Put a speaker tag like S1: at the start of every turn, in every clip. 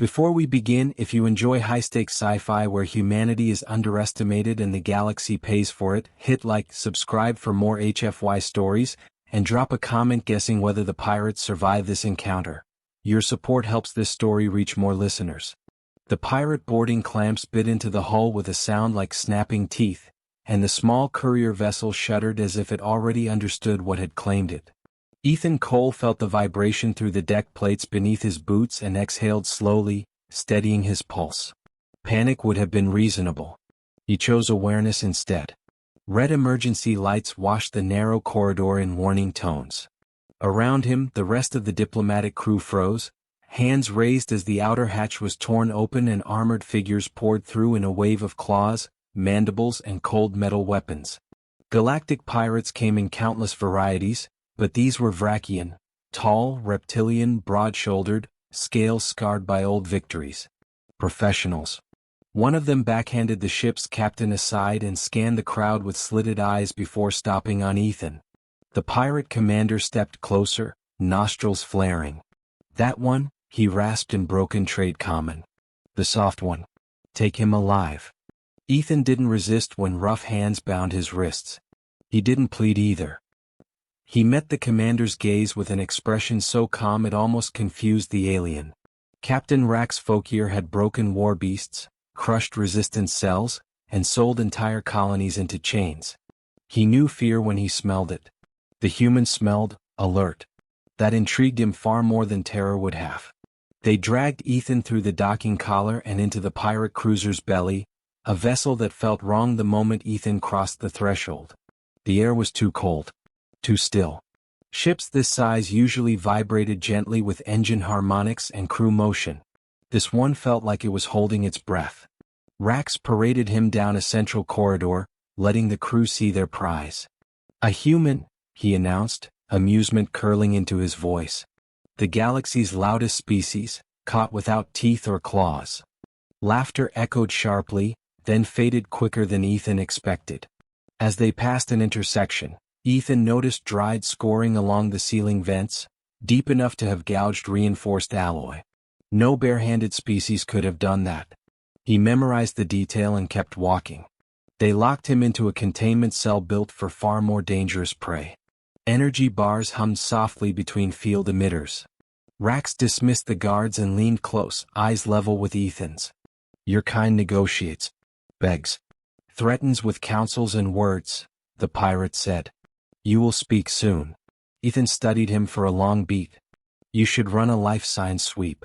S1: Before we begin, if you enjoy high-stakes sci-fi where humanity is underestimated and the galaxy pays for it, hit like, subscribe for more HFY stories, and drop a comment guessing whether the pirates survive this encounter. Your support helps this story reach more listeners. The pirate boarding clamps bit into the hull with a sound like snapping teeth, and the small courier vessel shuddered as if it already understood what had claimed it. Ethan Cole felt the vibration through the deck plates beneath his boots and exhaled slowly, steadying his pulse. Panic would have been reasonable. He chose awareness instead. Red emergency lights washed the narrow corridor in warning tones. Around him, the rest of the diplomatic crew froze, hands raised as the outer hatch was torn open and armored figures poured through in a wave of claws, mandibles, and cold metal weapons. Galactic pirates came in countless varieties, but these were Vrakian, tall, reptilian, broad-shouldered, scales scarred by old victories. Professionals. One of them backhanded the ship's captain aside and scanned the crowd with slitted eyes before stopping on Ethan. The pirate commander stepped closer, nostrils flaring. "That one," he rasped in broken trade common. "The soft one. Take him alive." Ethan didn't resist when rough hands bound his wrists. He didn't plead either. He met the commander's gaze with an expression so calm it almost confused the alien. Captain Rax Fokier had broken war beasts, crushed resistance cells, and sold entire colonies into chains. He knew fear when he smelled it. The human smelled alert. That intrigued him far more than terror would have. They dragged Ethan through the docking collar and into the pirate cruiser's belly, a vessel that felt wrong the moment Ethan crossed the threshold. The air was too cold. Too still. Ships this size usually vibrated gently with engine harmonics and crew motion. This one felt like it was holding its breath. Rax paraded him down a central corridor, letting the crew see their prize. "A human," he announced, amusement curling into his voice. "The galaxy's loudest species, caught without teeth or claws." Laughter echoed sharply, then faded quicker than Ethan expected. As they passed an intersection, Ethan noticed dried scoring along the ceiling vents, deep enough to have gouged reinforced alloy. No bare-handed species could have done that. He memorized the detail and kept walking. They locked him into a containment cell built for far more dangerous prey. Energy bars hummed softly between field emitters. Rax dismissed the guards and leaned close, eyes level with Ethan's. "Your kind negotiates, begs, threatens with counsels and words," the pirate said. "You will speak soon." Ethan studied him for a long beat. "You should run a life signs sweep."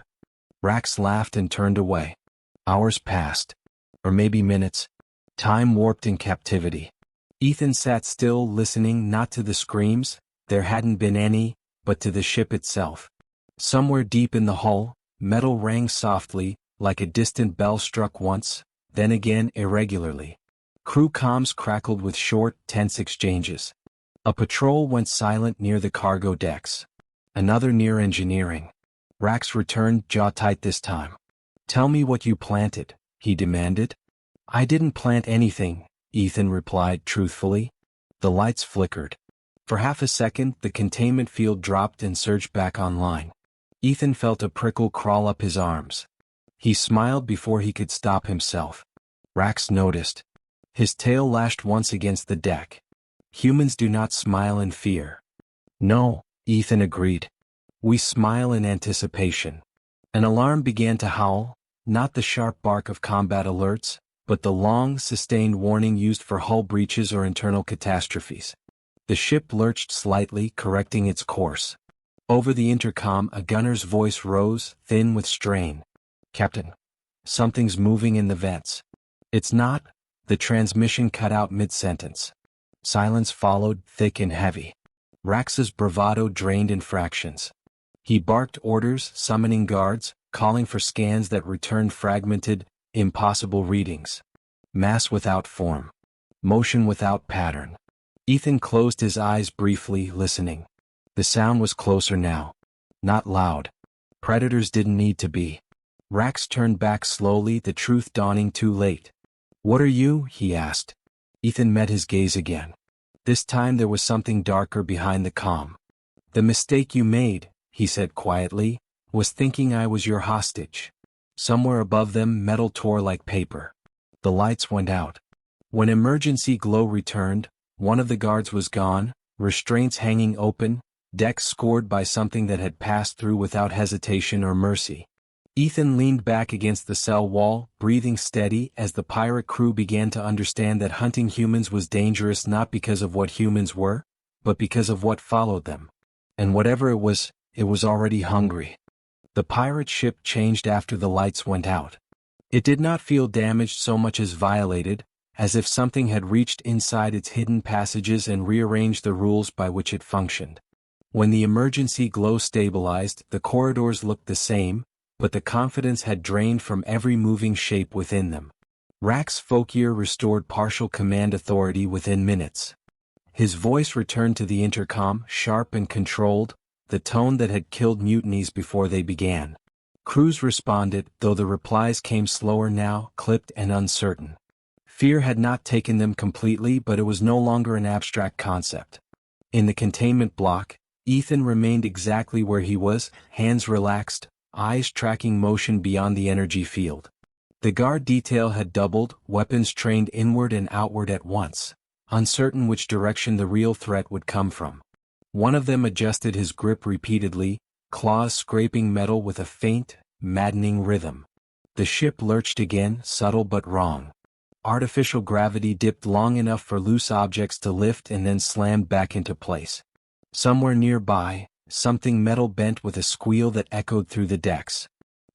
S1: Rax laughed and turned away. Hours passed. Or maybe minutes. Time warped in captivity. Ethan sat still, listening not to the screams, there hadn't been any, but to the ship itself. Somewhere deep in the hull, metal rang softly, like a distant bell struck once, then again irregularly. Crew comms crackled with short, tense exchanges. A patrol went silent near the cargo decks. Another near engineering. Rax returned, jaw tight this time. "Tell me what you planted," he demanded. "I didn't plant anything," Ethan replied truthfully. The lights flickered. For half a second, the containment field dropped and surged back online. Ethan felt a prickle crawl up his arms. He smiled before he could stop himself. Rax noticed. His tail lashed once against the deck. "Humans do not smile in fear." "No," Ethan agreed. "We smile in anticipation." An alarm began to howl, not the sharp bark of combat alerts, but the long, sustained warning used for hull breaches or internal catastrophes. The ship lurched slightly, correcting its course. Over the intercom, a gunner's voice rose, thin with strain. "Captain, something's moving in the vents." "It's not," the transmission cut out mid-sentence. Silence followed, thick and heavy. Rax's bravado drained in fractions. He barked orders, summoning guards, calling for scans that returned fragmented, impossible readings. Mass without form. Motion without pattern. Ethan closed his eyes briefly, listening. The sound was closer now. Not loud. Predators didn't need to be. Rax turned back slowly, the truth dawning too late. "What are you?" he asked. Ethan met his gaze again. This time there was something darker behind the calm. "The mistake you made," he said quietly, "was thinking I was your hostage." Somewhere above them metal tore like paper. The lights went out. When emergency glow returned, one of the guards was gone, restraints hanging open, decks scored by something that had passed through without hesitation or mercy. Ethan leaned back against the cell wall, breathing steady as the pirate crew began to understand that hunting humans was dangerous not because of what humans were, but because of what followed them. And whatever it was already hungry. The pirate ship changed after the lights went out. It did not feel damaged so much as violated, as if something had reached inside its hidden passages and rearranged the rules by which it functioned. When the emergency glow stabilized, the corridors looked the same, but the confidence had drained from every moving shape within them. Rack's Fokir restored partial command authority within minutes. His voice returned to the intercom, sharp and controlled, the tone that had killed mutinies before they began. Crews responded, though the replies came slower now, clipped and uncertain. Fear had not taken them completely, but it was no longer an abstract concept. In the containment block, Ethan remained exactly where he was, hands relaxed, eyes tracking motion beyond the energy field. The guard detail had doubled, weapons trained inward and outward at once, uncertain which direction the real threat would come from. One of them adjusted his grip repeatedly, claws scraping metal with a faint, maddening rhythm. The ship lurched again, subtle but wrong. Artificial gravity dipped long enough for loose objects to lift and then slammed back into place. Somewhere nearby, something metal bent with a squeal that echoed through the decks.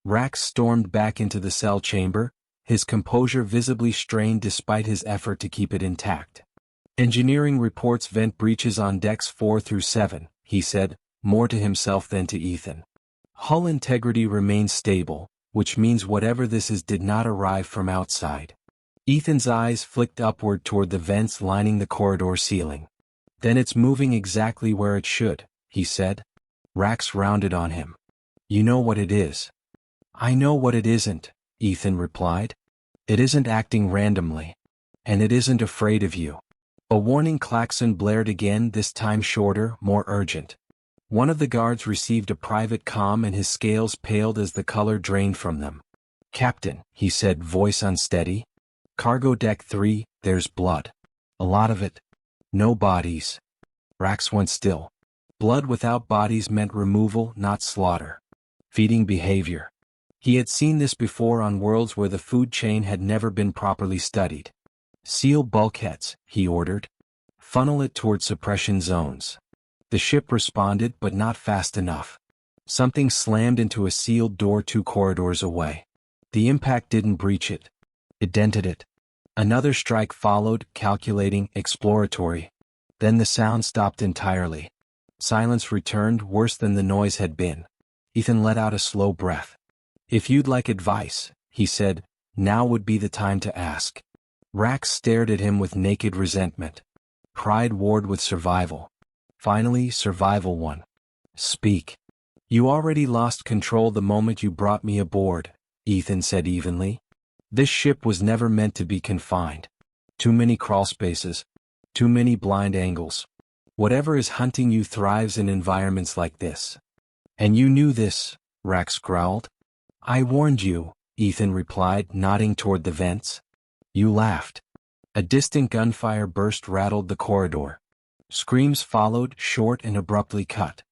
S1: Rack stormed back into the cell chamber, his composure visibly strained despite his effort to keep it intact. Engineering reports vent breaches on decks 4 through 7, he said, more to himself than to Ethan. Hull integrity remains stable, which means whatever this is did not arrive from outside. Ethan's eyes flicked upward toward the vents lining the corridor ceiling. Then it's moving exactly where it should, he said. Rax rounded on him. You know what it is. I know what it isn't, Ethan replied. It isn't acting randomly. And it isn't afraid of you. A warning klaxon blared again, this time shorter, more urgent. One of the guards received a private comm and his scales paled as the color drained from them. Captain, he said, voice unsteady. Cargo deck 3, there's blood. A lot of it. No bodies. Rax went still. Blood without bodies meant removal, not slaughter. Feeding behavior. He had seen this before on worlds where the food chain had never been properly studied. Seal bulkheads, he ordered. Funnel it toward suppression zones. The ship responded, but not fast enough. Something slammed into a sealed door 2 corridors away. The impact didn't breach it. It dented it. Another strike followed, calculating, exploratory. Then the sound stopped entirely. Silence returned, worse than the noise had been. Ethan let out a slow breath. If you'd like advice, he said, now would be the time to ask. Rax stared at him with naked resentment. Pride warred with survival. Finally, survival won. Speak. You already lost control the moment you brought me aboard, Ethan said evenly. This ship was never meant to be confined. Too many crawl spaces. Too many blind angles. Whatever is hunting you thrives in environments like this. And you knew this, Rax growled. I warned you, Ethan replied, nodding toward the vents. You laughed. A distant gunfire burst rattled the corridor. Screams followed, short and abruptly cut.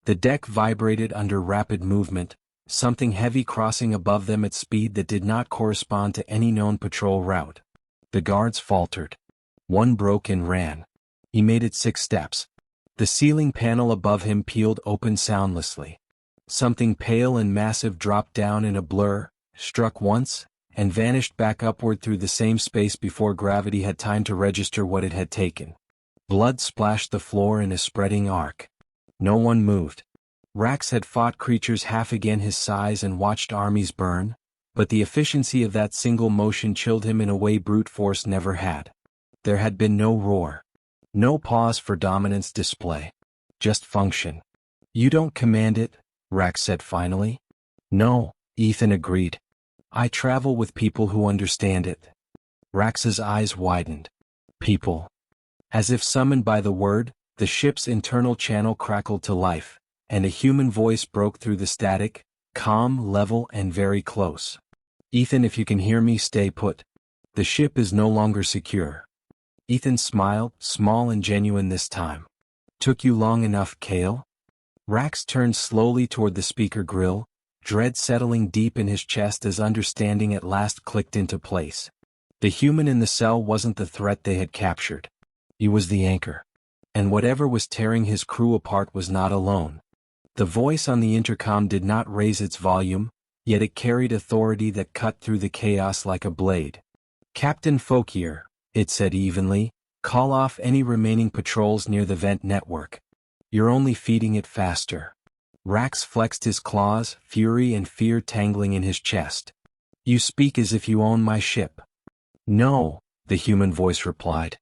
S1: The deck vibrated under rapid movement, something heavy crossing above them at speed that did not correspond to any known patrol route. The guards faltered. One broke and ran. He made it 6 steps. The ceiling panel above him peeled open soundlessly. Something pale and massive dropped down in a blur, struck once, and vanished back upward through the same space before gravity had time to register what it had taken. Blood splashed the floor in a spreading arc. No one moved. Rax had fought creatures half again his size and watched armies burn, but the efficiency of that single motion chilled him in a way brute force never had. There had been no roar. No pause for dominance display. Just function. You don't command it, Rax said finally. No, Ethan agreed. I travel with people who understand it. Rax's eyes widened. People. As if summoned by the word, the ship's internal channel crackled to life, and a human voice broke through the static. Calm, level, and very close. Ethan, if you can hear me, stay put. The ship is no longer secure. Ethan smiled, small and genuine this time. Took you long enough, Kale? Rax turned slowly toward the speaker grill, dread settling deep in his chest as understanding at last clicked into place. The human in the cell wasn't the threat they had captured. He was the anchor. And whatever was tearing his crew apart was not alone. The voice on the intercom did not raise its volume, yet it carried authority that cut through the chaos like a blade. Captain Fauquier, it said evenly, call off any remaining patrols near the vent network. You're only feeding it faster. Rax flexed his claws, fury and fear tangling in his chest. You speak as if you own my ship. No, the human voice replied.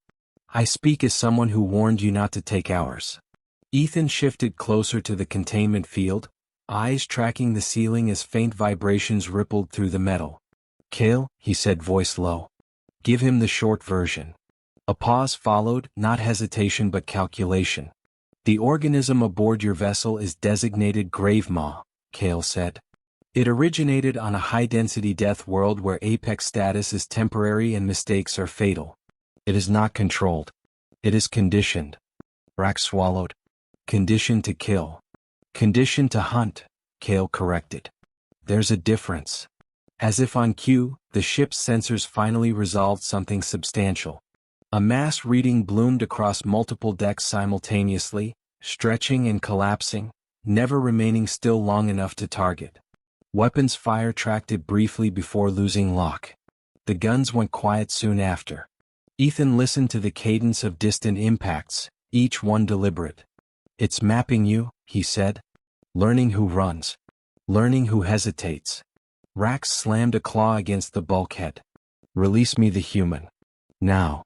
S1: I speak as someone who warned you not to take ours. Ethan shifted closer to the containment field, eyes tracking the ceiling as faint vibrations rippled through the metal. Kale, he said, voice low. Give him the short version. A pause followed, not hesitation but calculation. The organism aboard your vessel is designated Gravemaw, Kale said. It originated on a high-density death world where apex status is temporary and mistakes are fatal. It is not controlled. It is conditioned. Rax swallowed. Conditioned to kill. Conditioned to hunt, Kale corrected. There's a difference. As if on cue, the ship's sensors finally resolved something substantial. A mass reading bloomed across multiple decks simultaneously, stretching and collapsing, never remaining still long enough to target. Weapons fire tracked it briefly before losing lock. The guns went quiet soon after. Ethan listened to the cadence of distant impacts, each one deliberate. It's mapping you, he said. Learning who runs. Learning who hesitates. Rax slammed a claw against the bulkhead. Release me the human. Now.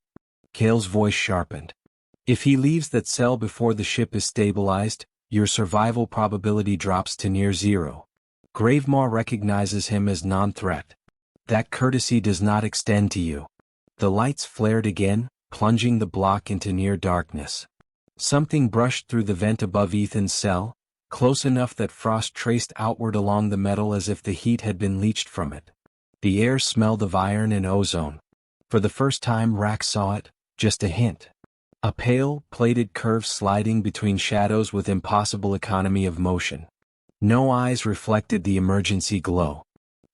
S1: Kale's voice sharpened. If he leaves that cell before the ship is stabilized, your survival probability drops to near zero. Gravemaw recognizes him as non-threat. That courtesy does not extend to you. The lights flared again, plunging the block into near darkness. Something brushed through the vent above Ethan's cell, close enough that frost traced outward along the metal as if the heat had been leached from it. The air smelled of iron and ozone. For the first time Rax saw it, just a hint. A pale, plated curve sliding between shadows with impossible economy of motion. No eyes reflected the emergency glow.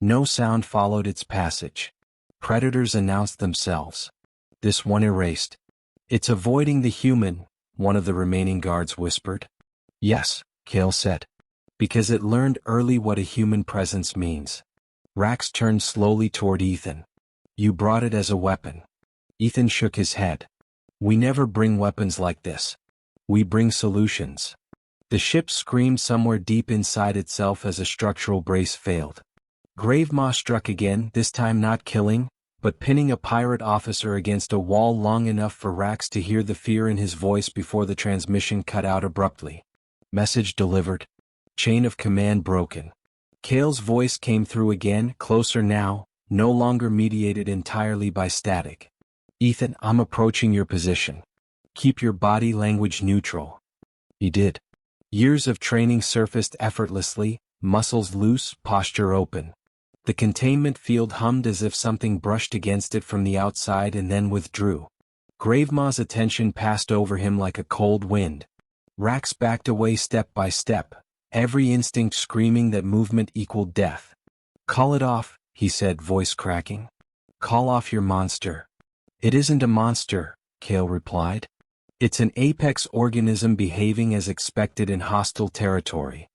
S1: No sound followed its passage. Predators announced themselves. This one erased. It's avoiding the human, one of the remaining guards whispered. Yes, Kale said. Because it learned early what a human presence means. Rax turned slowly toward Ethan. You brought it as a weapon. Ethan shook his head. We never bring weapons like this. We bring solutions. The ship screamed somewhere deep inside itself as a structural brace failed. Gravemaw struck again, this time not killing, but pinning a pirate officer against a wall long enough for Rax to hear the fear in his voice before the transmission cut out abruptly. Message delivered. Chain of command broken. Kale's voice came through again, closer now, no longer mediated entirely by static. Ethan, I'm approaching your position. Keep your body language neutral. He did. Years of training surfaced effortlessly, muscles loose, posture open. The containment field hummed as if something brushed against it from the outside and then withdrew. Gravemaw's attention passed over him like a cold wind. Rax backed away step by step, every instinct screaming that movement equaled death. Call it off, he said, voice cracking. Call off your monster. It isn't a monster, Kale replied. It's an apex organism behaving as expected in hostile territory.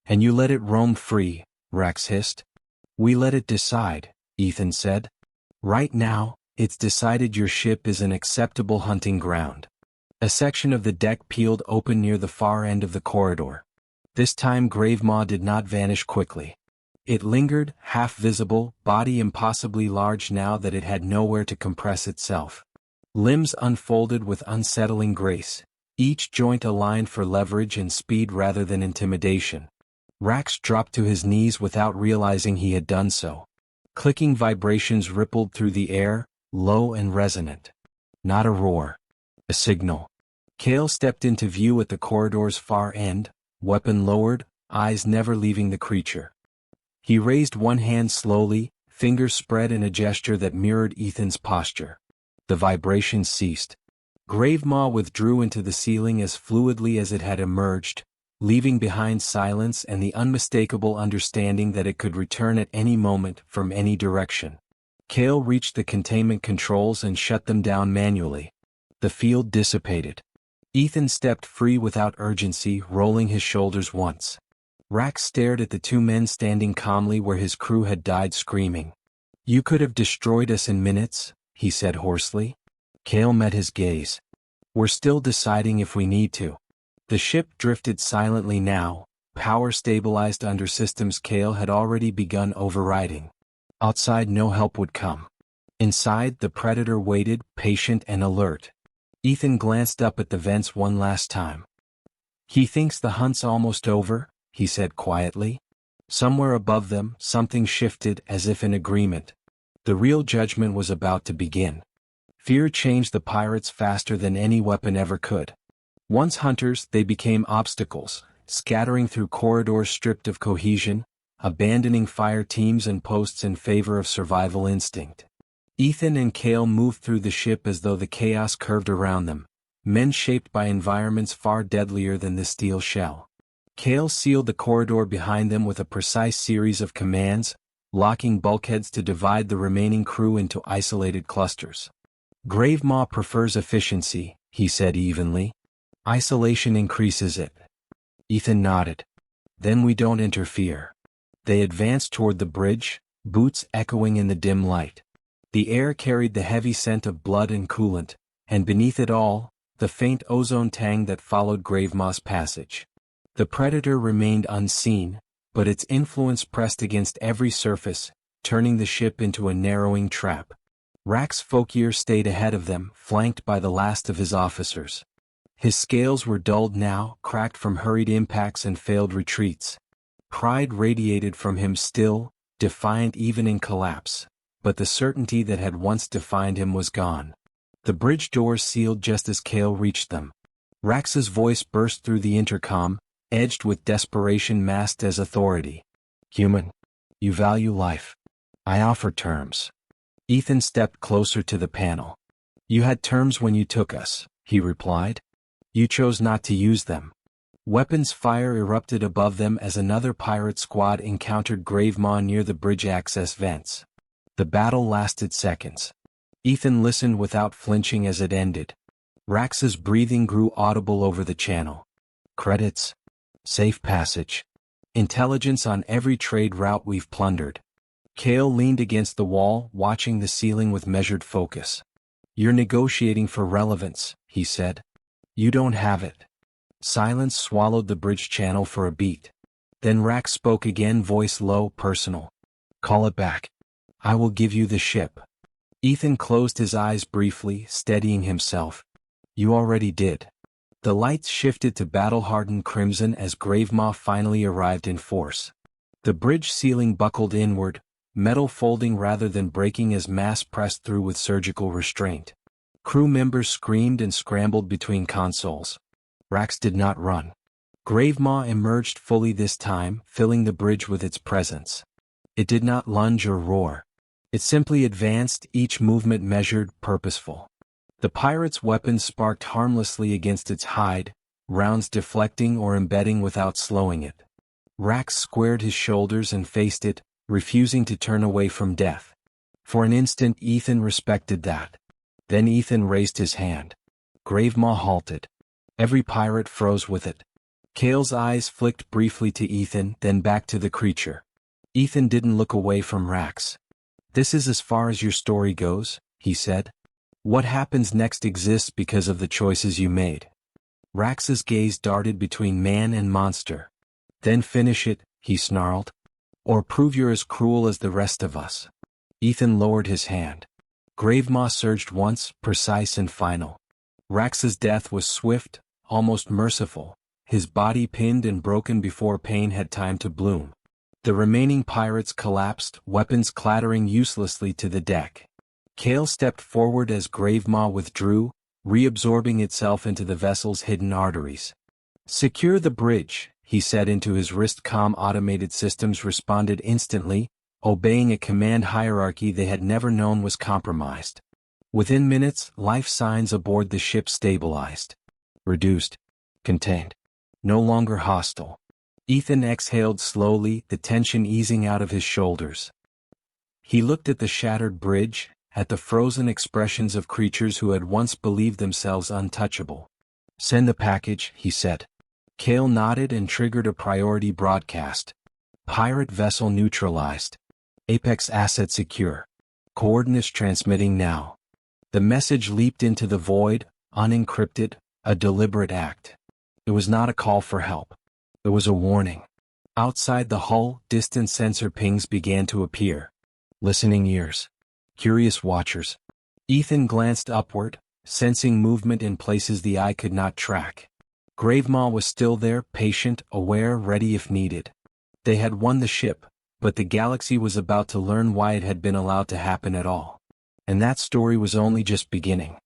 S1: And you let it roam free, Rax hissed. We let it decide, Ethan said. Right now, it's decided your ship is an acceptable hunting ground. A section of the deck peeled open near the far end of the corridor. This time Gravemaw did not vanish quickly. It lingered, half visible, body impossibly large now that it had nowhere to compress itself. Limbs unfolded with unsettling grace, each joint aligned for leverage and speed rather than intimidation. Rax dropped to his knees without realizing he had done so. Clicking vibrations rippled through the air, low and resonant. Not a roar. A signal. Kale stepped into view at the corridor's far end, weapon lowered, eyes never leaving the creature. He raised one hand slowly, fingers spread in a gesture that mirrored Ethan's posture. The vibration ceased. Gravemaw withdrew into the ceiling as fluidly as it had emerged, leaving behind silence and the unmistakable understanding that it could return at any moment from any direction. Cale reached the containment controls and shut them down manually. The field dissipated. Ethan stepped free without urgency, rolling his shoulders once. Rax stared at the two men standing calmly where his crew had died screaming. "You could have destroyed us in minutes," he said hoarsely. Cale met his gaze. "We're still deciding if we need to." The ship drifted silently now, power stabilized under systems Cale had already begun overriding. Outside no help would come. Inside, the Predator waited, patient and alert. Ethan glanced up at the vents one last time. "He thinks the hunt's almost over," he said quietly. Somewhere above them, something shifted as if in agreement. The real judgment was about to begin. Fear changed the pirates faster than any weapon ever could. Once hunters, they became obstacles, scattering through corridors stripped of cohesion, abandoning fire teams and posts in favor of survival instinct. Ethan and Cale moved through the ship as though the chaos curved around them, men shaped by environments far deadlier than the steel shell. Cale sealed the corridor behind them with a precise series of commands, locking bulkheads to divide the remaining crew into isolated clusters. "Gravemaw prefers efficiency," he said evenly. "Isolation increases it." Ethan nodded. "Then we don't interfere." They advanced toward the bridge, boots echoing in the dim light. The air carried the heavy scent of blood and coolant, and beneath it all, the faint ozone tang that followed Gravemaw's passage. The Predator remained unseen, but its influence pressed against every surface, turning the ship into a narrowing trap. Rax Fokir stayed ahead of them, flanked by the last of his officers. His scales were dulled now, cracked from hurried impacts and failed retreats. Pride radiated from him still, defiant even in collapse, but the certainty that had once defined him was gone. The bridge doors sealed just as Cale reached them. Rax's voice burst through the intercom, edged with desperation masked as authority. "Human, you value life. I offer terms." Ethan stepped closer to the panel. "You had terms when you took us," he replied. "You chose not to use them." Weapons fire erupted above them as another pirate squad encountered Gravemaw near the bridge access vents. The battle lasted seconds. Ethan listened without flinching as it ended. Rax's breathing grew audible over the channel. "Credits. Safe passage. Intelligence on every trade route we've plundered." Cale leaned against the wall, watching the ceiling with measured focus. "You're negotiating for relevance," he said. "You don't have it." Silence swallowed the bridge channel for a beat. Then Rax spoke again, voice low, personal. "Call it back. I will give you the ship." Ethan closed his eyes briefly, steadying himself. "You already did." The lights shifted to battle-hardened crimson as Gravemaw finally arrived in force. The bridge ceiling buckled inward, metal folding rather than breaking as mass pressed through with surgical restraint. Crew members screamed and scrambled between consoles. Rax did not run. Gravemaw emerged fully this time, filling the bridge with its presence. It did not lunge or roar. It simply advanced, each movement measured, purposeful. The pirate's weapons sparked harmlessly against its hide, rounds deflecting or embedding without slowing it. Rax squared his shoulders and faced it, refusing to turn away from death. For an instant Ethan respected that. Then Ethan raised his hand. Gravemaw halted. Every pirate froze with it. Cale's eyes flicked briefly to Ethan, then back to the creature. Ethan didn't look away from Rax. "This is as far as your story goes," he said. "What happens next exists because of the choices you made." Rax's gaze darted between man and monster. "Then finish it," he snarled. "Or prove you're as cruel as the rest of us." Ethan lowered his hand. Gravemaw surged once, precise and final. Rax's death was swift, almost merciful, his body pinned and broken before pain had time to bloom. The remaining pirates collapsed, weapons clattering uselessly to the deck. Cale stepped forward as Gravemaw withdrew, reabsorbing itself into the vessel's hidden arteries. "Secure the bridge," he said into his wrist. Automated systems responded instantly, obeying a command hierarchy they had never known was compromised. Within minutes, life signs aboard the ship stabilized. Reduced. Contained. No longer hostile. Ethan exhaled slowly, the tension easing out of his shoulders. He looked at the shattered bridge, at the frozen expressions of creatures who had once believed themselves untouchable. "Send the package," he said. Kale nodded and triggered a priority broadcast. "Pirate vessel neutralized. Apex asset secure. Coordinates transmitting now." The message leaped into the void, unencrypted, a deliberate act. It was not a call for help. It was a warning. Outside the hull, distant sensor pings began to appear. Listening ears. Curious watchers. Ethan glanced upward, sensing movement in places the eye could not track. Gravemaw was still there, patient, aware, ready if needed. They had won the ship, but the galaxy was about to learn why it had been allowed to happen at all. And that story was only just beginning.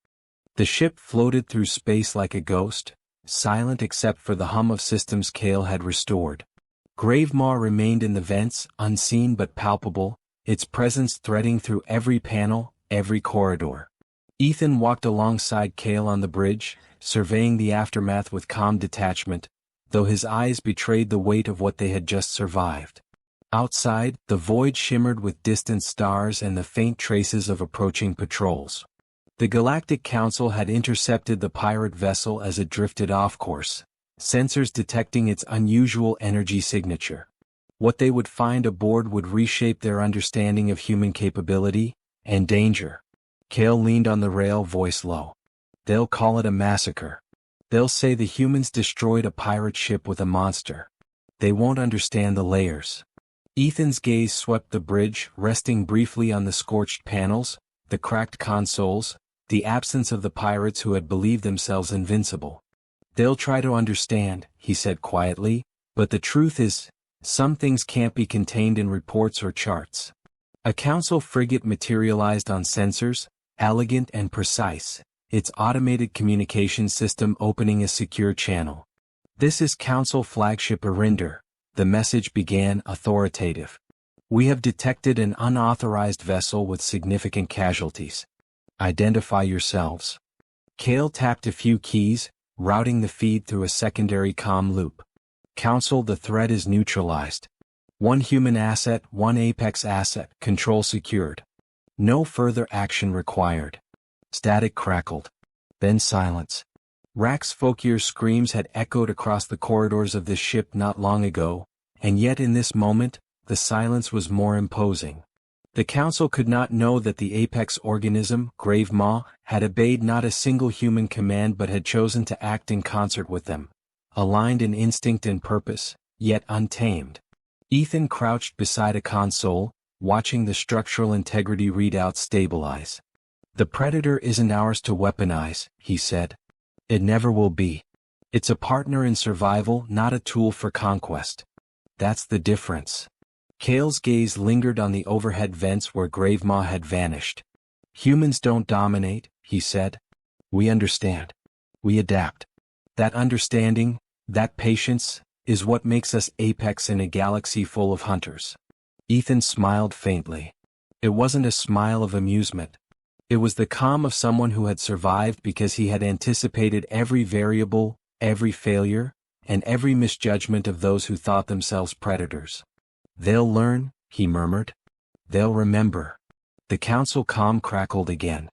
S1: The ship floated through space like a ghost, silent except for the hum of systems Kale had restored. Gravemaw remained in the vents, unseen but palpable, its presence threading through every panel, every corridor. Ethan walked alongside Kale on the bridge, surveying the aftermath with calm detachment, though his eyes betrayed the weight of what they had just survived. Outside, the void shimmered with distant stars and the faint traces of approaching patrols. The Galactic Council had intercepted the pirate vessel as it drifted off course, sensors detecting its unusual energy signature. What they would find aboard would reshape their understanding of human capability and danger. Kale leaned on the rail, voice low. "They'll call it a massacre. They'll say the humans destroyed a pirate ship with a monster. They won't understand the layers." Ethan's gaze swept the bridge, resting briefly on the scorched panels, the cracked consoles, the absence of the pirates who had believed themselves invincible. "They'll try to understand," he said quietly, "but the truth is, some things can't be contained in reports or charts." A council frigate materialized on sensors, elegant and precise, its automated communication system opening a secure channel. "This is Council Flagship Arinder," the message began, authoritative. "We have detected an unauthorized vessel with significant casualties. Identify yourselves." Kale tapped a few keys, routing the feed through a secondary comm loop. "Council, the threat is neutralized. One human asset, one Apex asset, control secured. No further action required." Static crackled. Then silence. Rax Fokir's screams had echoed across the corridors of this ship not long ago, and yet in this moment, the silence was more imposing. The Council could not know that the apex organism, Gravemaw, had obeyed not a single human command but had chosen to act in concert with them, aligned in instinct and purpose, yet untamed. Ethan crouched beside a console, watching the structural integrity readout stabilize. "The Predator isn't ours to weaponize," he said. "It never will be. It's a partner in survival, not a tool for conquest. That's the difference." Kale's gaze lingered on the overhead vents where Gravemaw had vanished. "Humans don't dominate," he said. "We understand. We adapt. That understanding, that patience, is what makes us apex in a galaxy full of hunters." Ethan smiled faintly. It wasn't a smile of amusement. It was the calm of someone who had survived because he had anticipated every variable, every failure, and every misjudgment of those who thought themselves predators. "They'll learn," he murmured. "They'll remember." The council calm crackled again.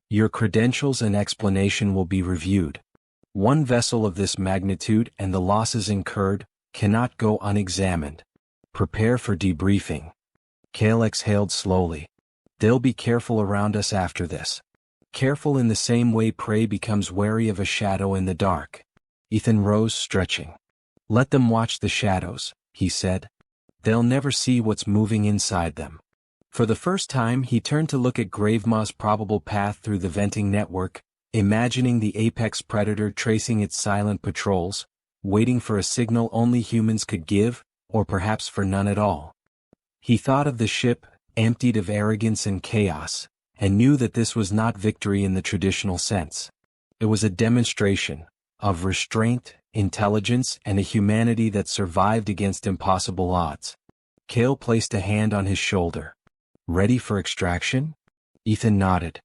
S1: "Your credentials and explanation will be reviewed. One vessel of this magnitude and the losses incurred cannot go unexamined. Prepare for debriefing." Kale exhaled slowly. "They'll be careful around us after this. Careful in the same way prey becomes wary of a shadow in the dark." Ethan rose, stretching. "Let them watch the shadows," he said. "They'll never see what's moving inside them." For the first time he turned to look at Gravemaw's probable path through the venting network, imagining the apex predator tracing its silent patrols, waiting for a signal only humans could give, or perhaps for none at all. He thought of the ship, emptied of arrogance and chaos, and knew that this was not victory in the traditional sense. It was a demonstration of restraint, intelligence, and a humanity that survived against impossible odds. Cale placed a hand on his shoulder. "Ready for extraction?" Ethan nodded.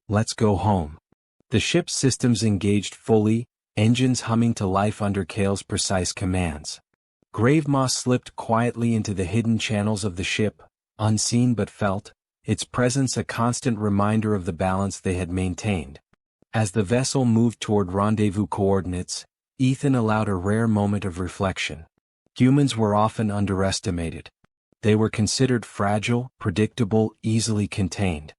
S1: "Let's go home." The ship's systems engaged fully, engines humming to life under Cale's precise commands. Gravemaw slipped quietly into the hidden channels of the ship, unseen but felt, its presence a constant reminder of the balance they had maintained. As the vessel moved toward rendezvous coordinates, Ethan allowed a rare moment of reflection. Humans were often underestimated. They were considered fragile, predictable, easily contained.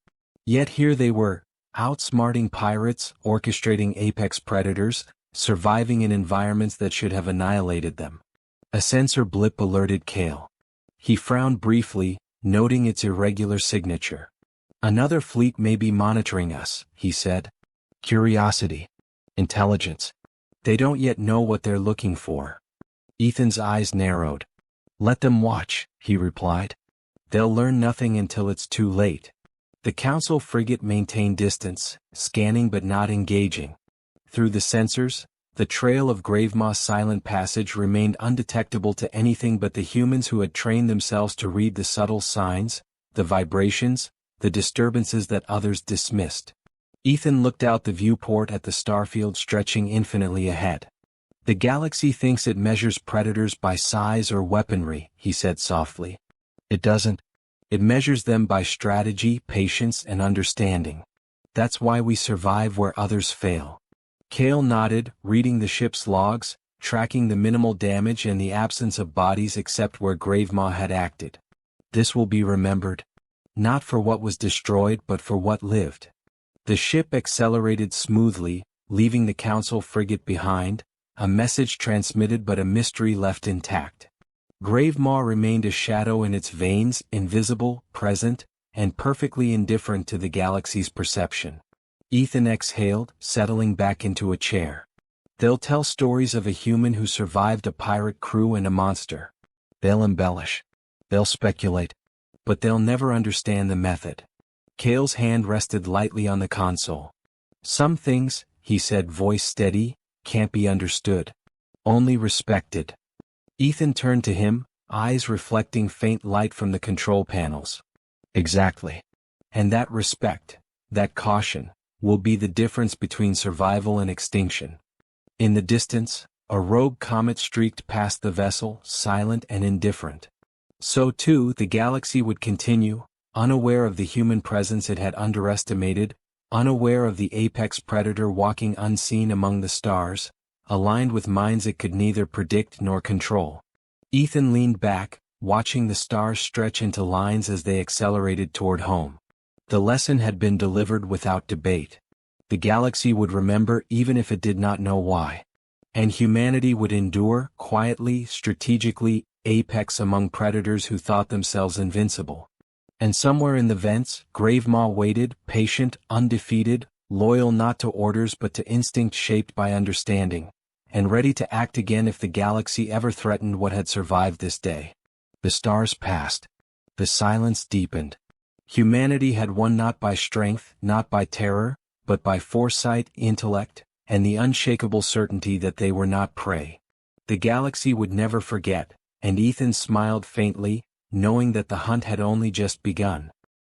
S1: Yet here they were, outsmarting pirates, orchestrating apex predators, surviving in environments that should have annihilated them. A sensor blip alerted Cale. He frowned briefly, noting its irregular signature. "Another fleet may be monitoring us," he said. "Curiosity. Intelligence. They don't yet know what they're looking for." Ethan's eyes narrowed. "Let them watch," he replied. "They'll learn nothing until it's too late." The Council frigate maintained distance, scanning but not engaging. Through the sensors, the trail of Gravemaw's silent passage remained undetectable to anything but the humans who had trained themselves to read the subtle signs, the vibrations, the disturbances that others dismissed. Ethan looked out the viewport at the starfield stretching infinitely ahead. "The galaxy thinks it measures predators by size or weaponry," he said softly. "It doesn't. It measures them by strategy, patience, and understanding. That's why we survive where others fail." Cale nodded, reading the ship's logs, tracking the minimal damage and the absence of bodies except where Gravemaw had acted. "This will be remembered. Not for what was destroyed but for what lived." The ship accelerated smoothly, leaving the Council frigate behind, a message transmitted but a mystery left intact. Gravemaw remained a shadow in its veins, invisible, present, and perfectly indifferent to the galaxy's perception. Ethan exhaled, settling back into a chair. "They'll tell stories of a human who survived a pirate crew and a monster. They'll embellish. They'll speculate. But they'll never understand the method." Cale's hand rested lightly on the console. "Some things," he said, voice steady, "can't be understood. Only respected." Ethan turned to him, eyes reflecting faint light from the control panels. "Exactly. And that respect, that caution, will be the difference between survival and extinction." In the distance, a rogue comet streaked past the vessel, silent and indifferent. So too the galaxy would continue, unaware of the human presence it had underestimated, unaware of the apex predator walking unseen among the stars, aligned with minds it could neither predict nor control. Ethan leaned back, watching the stars stretch into lines as they accelerated toward home. The lesson had been delivered without debate. The galaxy would remember even if it did not know why. And humanity would endure, quietly, strategically, apex among predators who thought themselves invincible. And somewhere in the vents, Gravemaw waited, patient, undefeated, loyal not to orders but to instinct shaped by understanding, and ready to act again if the galaxy ever threatened what had survived this day. The stars passed. The silence deepened. Humanity had won not by strength, not by terror, but by foresight, intellect, and the unshakable certainty that they were not prey. The galaxy would never forget, and Ethan smiled faintly, knowing that the hunt had only just begun.